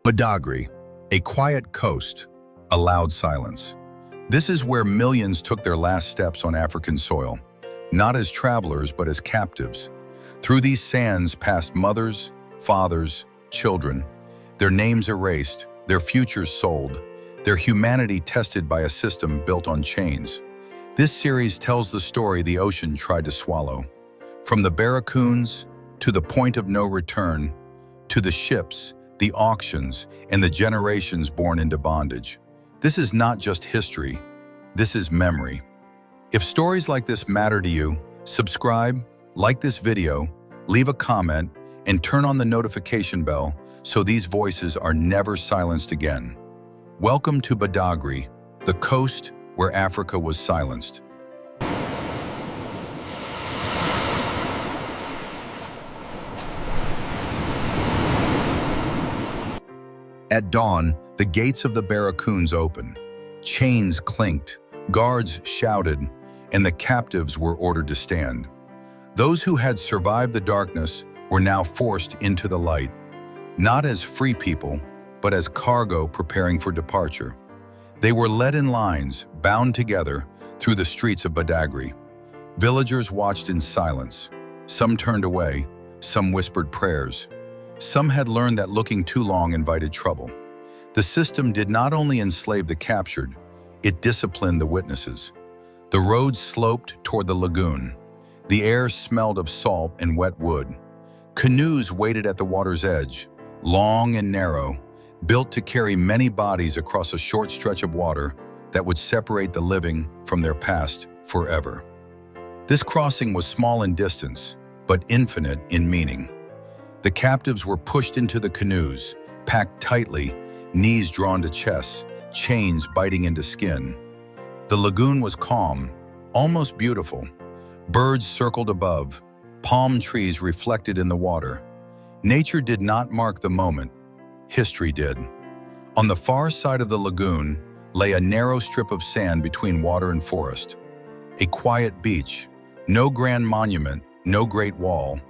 Badagry, a quiet coast, a loud silence. This is where millions took their last steps on African soil, not as travelers but as captives. Through these sands passed mothers, fathers, children, their names erased, their futures sold, their humanity tested by a system built on chains. This series tells the story the ocean tried to swallow. From the barracoons, to the point of no return, to the ships, the auctions, and the generations born into bondage. This is not just history, this is memory. If stories like this matter to you, subscribe, like this video, leave a comment, and turn on the notification bell so these voices are never silenced again. Welcome to Badagry, the coast where Africa was silenced. At dawn, the gates of the barracoons opened. Chains clinked, guards shouted, and the captives were ordered to stand. Those who had survived the darkness were now forced into the light, not as free people, but as cargo preparing for departure. They were led in lines, bound together, through the streets of Badagry. Villagers watched in silence. Some turned away, some whispered prayers. Some had learned that looking too long invited trouble. The system did not only enslave the captured, it disciplined the witnesses. The roads sloped toward the lagoon. The air smelled of salt and wet wood. Canoes waited at the water's edge, long and narrow, built to carry many bodies across a short stretch of water that would separate the living from their past forever. This crossing was small in distance, but infinite in meaning. The captives were pushed into the canoes, packed tightly, knees drawn to chests, chains biting into skin. The lagoon was calm, almost beautiful. Birds circled above, palm trees reflected in the water. Nature did not mark the moment, history did. On the far side of the lagoon lay a narrow strip of sand between water and forest. A quiet beach, no grand monument, no great wall.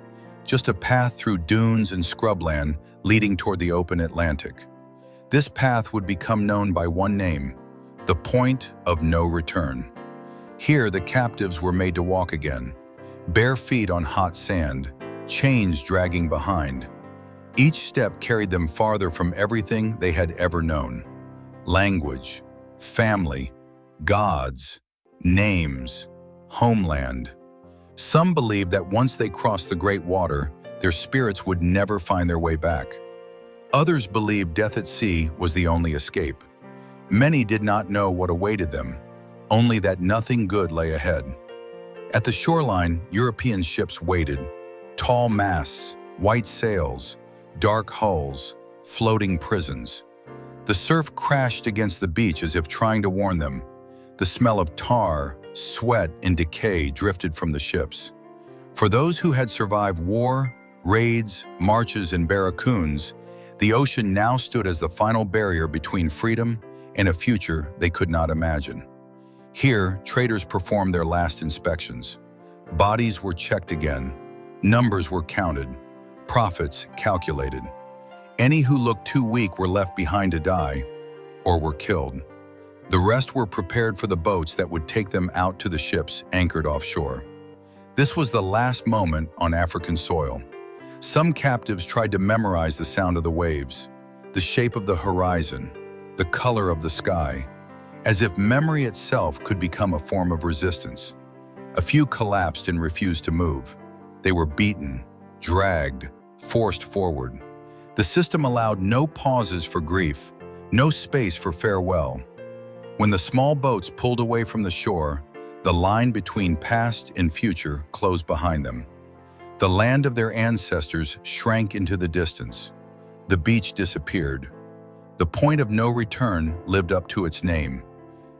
Just a path through dunes and scrubland leading toward the open Atlantic. This path would become known by one name, the point of no return. Here, the captives were made to walk again, bare feet on hot sand, chains dragging behind. Each step carried them farther from everything they had ever known. Language, family, gods, names, homeland. Some believed that once they crossed the Great Water, their spirits would never find their way back. Others believed death at sea was the only escape. Many did not know what awaited them, only that nothing good lay ahead. At the shoreline, European ships waited, tall masts, white sails, dark hulls, floating prisons. The surf crashed against the beach as if trying to warn them. The smell of tar, sweat, and decay drifted from the ships. For those who had survived war, raids, marches, and barracoons, the ocean now stood as the final barrier between freedom and a future they could not imagine. Here, traders performed their last inspections. Bodies were checked again. Numbers were counted. Profits calculated. Any who looked too weak were left behind to die or were killed. The rest were prepared for the boats that would take them out to the ships anchored offshore. This was the last moment on African soil. Some captives tried to memorize the sound of the waves, the shape of the horizon, the color of the sky, as if memory itself could become a form of resistance. A few collapsed and refused to move. They were beaten, dragged, forced forward. The system allowed no pauses for grief, no space for farewell. When the small boats pulled away from the shore, the line between past and future closed behind them. The land of their ancestors shrank into the distance. The beach disappeared. The point of no return lived up to its name.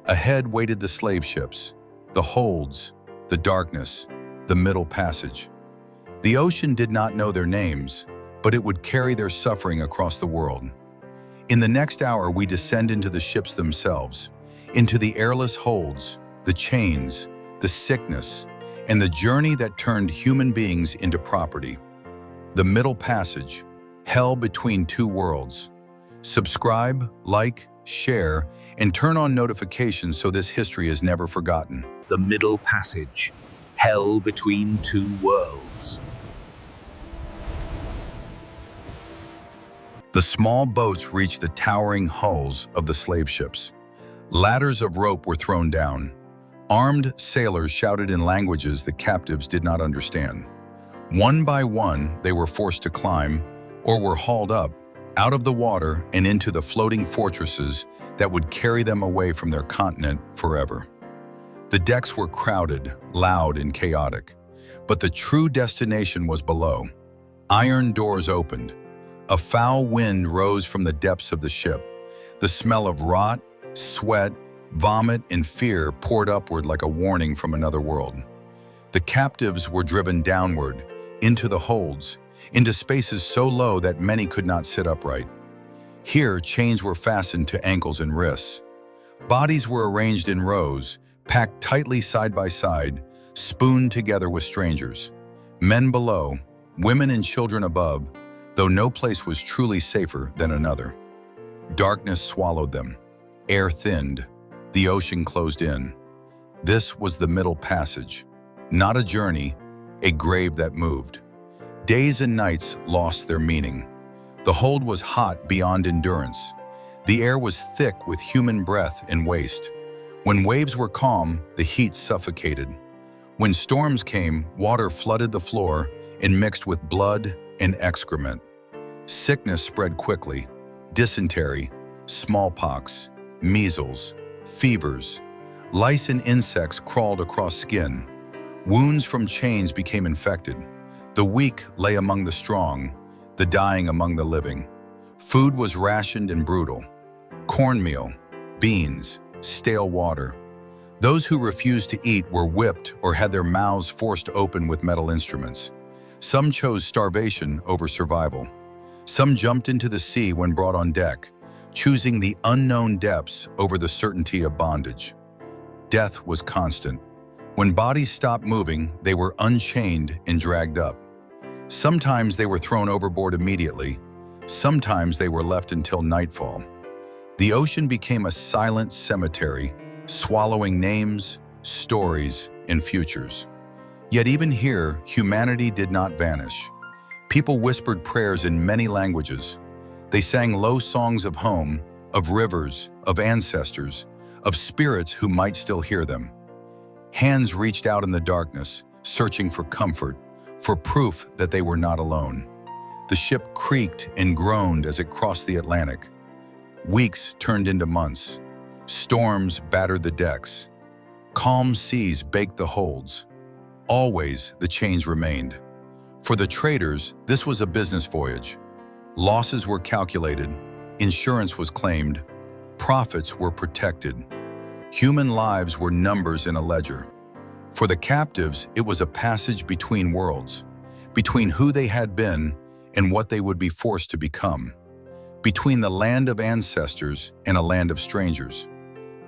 Ahead waited the slave ships, the holds, the darkness, the middle passage. The ocean did not know their names, but it would carry their suffering across the world. In the next hour, we descend into the ships themselves, into the airless holds, the chains, the sickness, and the journey that turned human beings into property. The middle passage, hell between two worlds. Subscribe, like, share, and turn on notifications so this history is never forgotten. The Middle Passage, hell between two worlds. The small boats reached the towering hulls of the slave ships. Ladders of rope were thrown down. Armed sailors shouted in languages the captives did not understand. One by one, they were forced to climb, or were hauled up, out of the water and into the floating fortresses that would carry them away from their continent forever. The decks were crowded, loud, and chaotic, but the true destination was below. Iron doors opened. A foul wind rose from the depths of the ship. The smell of rot, sweat, vomit, and fear poured upward like a warning from another world. The captives were driven downward, into the holds, into spaces so low that many could not sit upright. Here, chains were fastened to ankles and wrists. Bodies were arranged in rows, packed tightly side by side, spooned together with strangers. Men below, women and children above, though no place was truly safer than another. Darkness swallowed them. Air thinned. The ocean closed in. This was the Middle Passage. Not a journey, a grave that moved. Days and nights lost their meaning. The hold was hot beyond endurance. The air was thick with human breath and waste. When waves were calm, the heat suffocated. When storms came, water flooded the floor and mixed with blood and excrement. Sickness spread quickly. Dysentery, smallpox, measles, fevers. Lice and insects crawled across skin. Wounds from chains became infected. The weak lay among the strong, the dying among the living. Food was rationed and brutal. Cornmeal, beans, stale water. Those who refused to eat were whipped or had their mouths forced open with metal instruments. Some chose starvation over survival. Some jumped into the sea when brought on deck, choosing the unknown depths over the certainty of bondage. Death was constant. When bodies stopped moving, they were unchained and dragged up. Sometimes they were thrown overboard immediately. Sometimes they were left until nightfall. The ocean became a silent cemetery, swallowing names, stories, and futures. Yet even here, humanity did not vanish. People whispered prayers in many languages. They sang low songs of home, of rivers, of ancestors, of spirits who might still hear them. Hands reached out in the darkness, searching for comfort, for proof that they were not alone. The ship creaked and groaned as it crossed the Atlantic. Weeks turned into months. Storms battered the decks. Calm seas baked the holds. Always the chains remained. For the traders, this was a business voyage. Losses were calculated, insurance was claimed, profits were protected. Human lives were numbers in a ledger. For the captives, it was a passage between worlds, between who they had been and what they would be forced to become, between the land of ancestors and a land of strangers,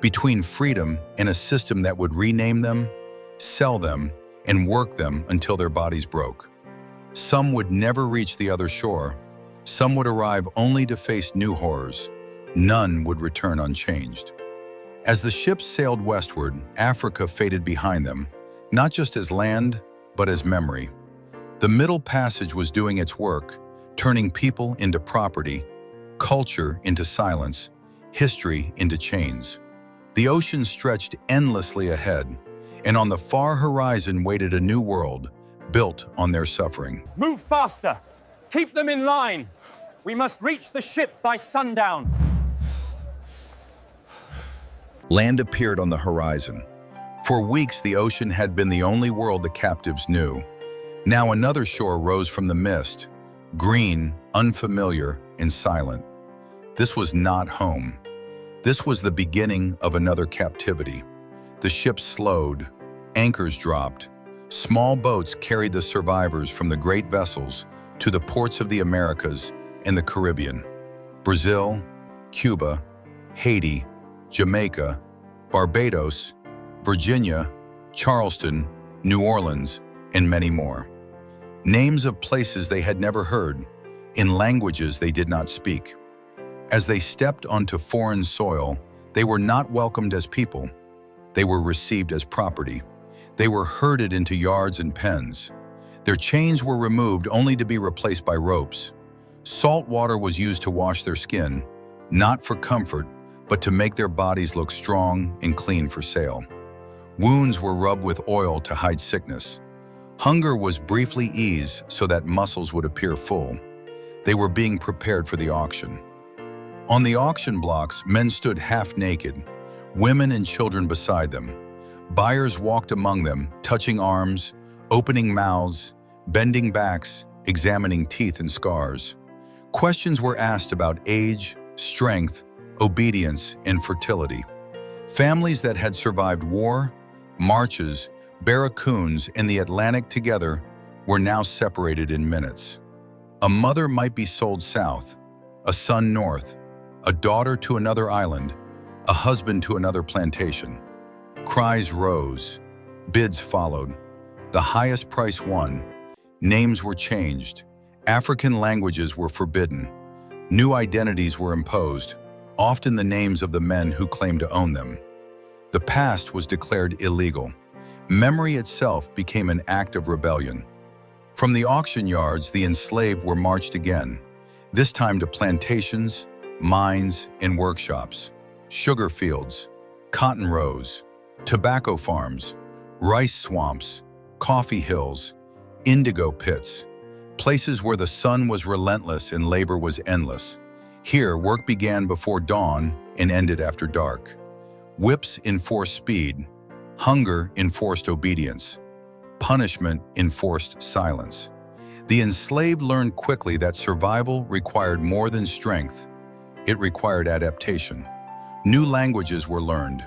between freedom and a system that would rename them, sell them, and work them until their bodies broke. Some would never reach the other shore. Some would arrive only to face new horrors. None would return unchanged. As the ships sailed westward, Africa faded behind them, not just as land, but as memory. The Middle Passage was doing its work, turning people into property, culture into silence, history into chains. The ocean stretched endlessly ahead, and on the far horizon waited a new world, built on their suffering. Move faster! Keep them in line! We must reach the ship by sundown. Land appeared on the horizon. For weeks, the ocean had been the only world the captives knew. Now another shore rose from the mist, green, unfamiliar, and silent. This was not home. This was the beginning of another captivity. The ship slowed, anchors dropped. Small boats carried the survivors from the great vessels to the ports of the Americas and the Caribbean. Brazil, Cuba, Haiti, Jamaica, Barbados, Virginia, Charleston, New Orleans, and many more. Names of places they had never heard, in languages they did not speak. As they stepped onto foreign soil, they were not welcomed as people. They were received as property. They were herded into yards and pens. Their chains were removed only to be replaced by ropes. Salt water was used to wash their skin, not for comfort, but to make their bodies look strong and clean for sale. Wounds were rubbed with oil to hide sickness. Hunger was briefly eased so that muscles would appear full. They were being prepared for the auction. On the auction blocks, men stood half naked, women and children beside them. Buyers walked among them, touching arms, opening mouths, bending backs, examining teeth and scars. Questions were asked about age, strength, obedience, and fertility. Families that had survived war, marches, barracoons, and the Atlantic together were now separated in minutes. A mother might be sold south, a son north, a daughter to another island, a husband to another plantation. Cries rose, bids followed. The highest price won. Names were changed. African languages were forbidden. New identities were imposed, often the names of the men who claimed to own them. The past was declared illegal. Memory itself became an act of rebellion. From the auction yards, the enslaved were marched again, this time to plantations, mines, and workshops, sugar fields, cotton rows, tobacco farms, rice swamps, coffee hills, indigo pits, places where the sun was relentless and labor was endless. Here, work began before dawn and ended after dark. Whips enforced speed, hunger enforced obedience, punishment enforced silence. The enslaved learned quickly that survival required more than strength. It required adaptation. New languages were learned.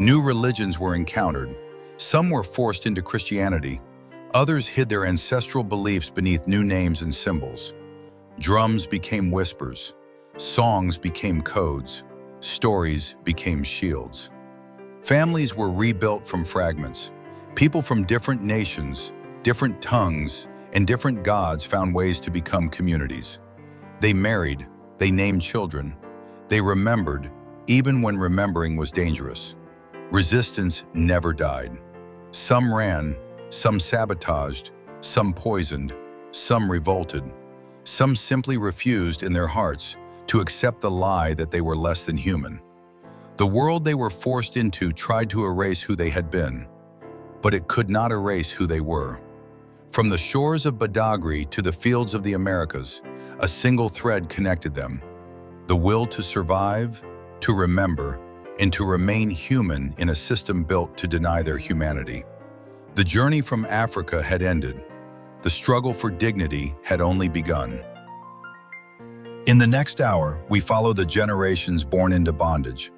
New religions were encountered. Some were forced into Christianity. Others hid their ancestral beliefs beneath new names and symbols. Drums became whispers. Songs became codes. Stories became shields. Families were rebuilt from fragments. People from different nations, different tongues, and different gods found ways to become communities. They married, they named children. They remembered, even when remembering was dangerous. Resistance never died. Some ran, some sabotaged, some poisoned, some revolted. Some simply refused in their hearts to accept the lie that they were less than human. The world they were forced into tried to erase who they had been, but it could not erase who they were. From the shores of Badagry to the fields of the Americas, a single thread connected them: the will to survive, to remember, and to remain human in a system built to deny their humanity. The journey from Africa had ended. The struggle for dignity had only begun. In the next hour, we follow the generations born into bondage,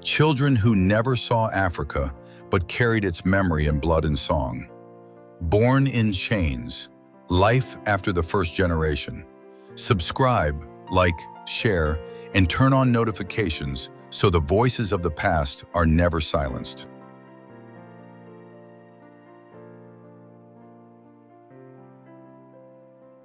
children who never saw Africa but carried its memory in blood and song. Born in chains, life after the first generation. Subscribe, like, share, and turn on notifications so the voices of the past are never silenced.